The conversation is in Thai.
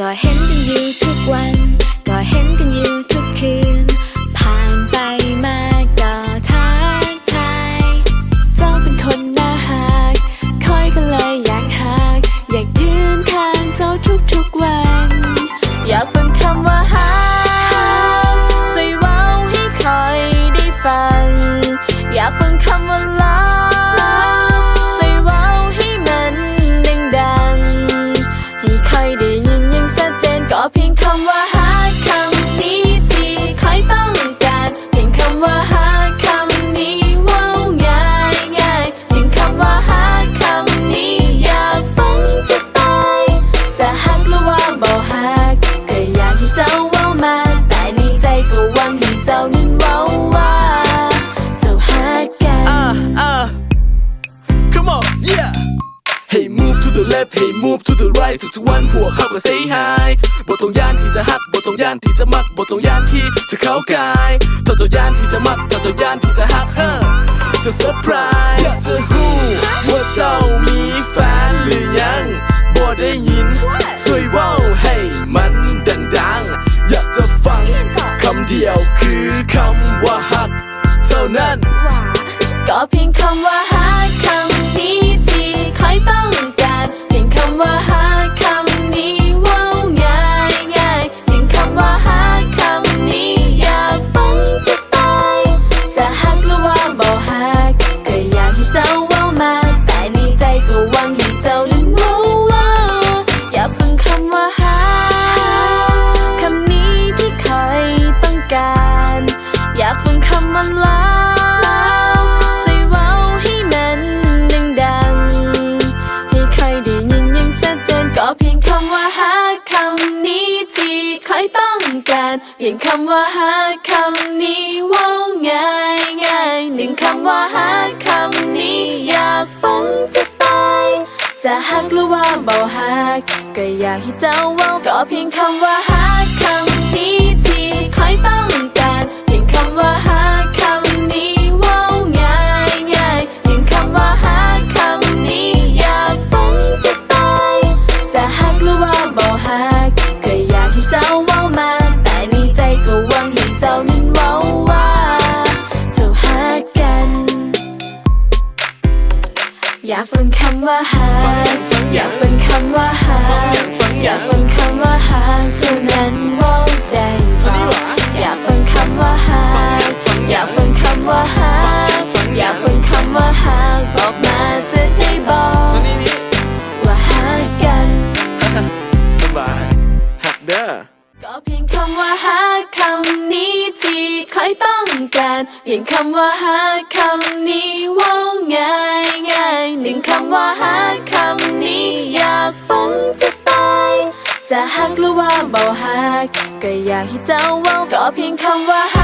ก็เห็นกันอยู่ทุกวันก็เห็นกันอยู่ทุกคืนผ่านไปมาก็ทักทายเจ้าเป็นคนน่าหักคอยก็เลยอยากหักอยากยืนข้างเจ้าทุกวันอยากฟังคำว่าหักใส่ว้าวให้คอยได้ฟังอยากฟังคำว่ารักใส่ว้าวให้มันดังๆให้คอยได้ยินอย่างชัดเจนก็เพียงคำว่าหักคำนี้ที่คอยต้องการเพียงคำว่าหักคำนี้ว้าวง่ายเพียงคำว่าหักคำนี้อยากฟังจะตายจะหักหรือว่าบ่หักก็อยากให้เจ้าว้าวมาแต่ในใจก็หวังให้เจ้านั้นว้าวว่าเจ้าหักกัน Come on yeah Hey move to the left Hey move to the right ทุกวันพวกเขาก็ say hi บ่ต้องย่านที่จะหักบ่ต้องย่านที่จะมักบ่ต้องย่านที่จะเข้ากายถ้าต้องย่านที่จะมักถ้าต้องย่านที่จะหักจะ surprise อยากจะรู้ว่าเจ้ามีแฟนหรือยังบ่ได้ยินช่วยว้าวให้มันดังๆอยากจะฟังคำเดียวคือคำว่าหักเท่านั้นก็เพียงคำว่าหักคำนี้ที่คอยต้องการเพียงคำว่าหักคำนี้ว้าวง่ายเพียงคำว่าหักคำนี้อยากฟังจะตายจะหักหรือว่าบ่หักก็อยากให้เจ้าว้าวมาแต่ในใจก็หวังให้เจ้านั้นว้าวว่าอยากฟังคำว่าหักคำนี้ที่คอยต้องการอยากฟังคำว่ารักก็เพียงคำว่าหักคำนี้ที่คอยต้องการเพียงคำว่าหักคำนี้ว้าวง่ายหนึ่งคำว่าหักคำนี้อยากฟังจะตายจะหักหรือว่าบ่หักก็อยากให้เจ้าว้าวก็เพียงคำว่าหักคำนี้ที่คอยต้องการเพียงคำว่าหักคำนี้ว้าวง่ายเพียงคำว่าหักคำนี้อยากฟังจะตายจะหักหรือว่าบ่หักก็อยากให้เจ้าว้าวมาแต่ในใจก็หวังให้เจ้านั้นว้าวว่าเจ้าหักกันอยากฟังคำว่าหักอยากฟังคำว่าหักอยากฟังคำว่าหักเท่านั้นว้าวได้บอกอยากฟังคำว่าหักอยากฟังคำว่าหักอยากฟังคำว่าหักบอกมาจะได้บอกว่าหักกันสบายหักเด้อก็เพียงคำว่าหักคำนี้ที่คอยต้องการเพียงคำว่าหักคำนี้ว้าวง่ายหนึ่งคำว่าหักคำนี้อยากฟังจะตายจะหักหรือว่าบ่หักก็อยากให้เจ้าว้าวก็เพียงคำว่าหัก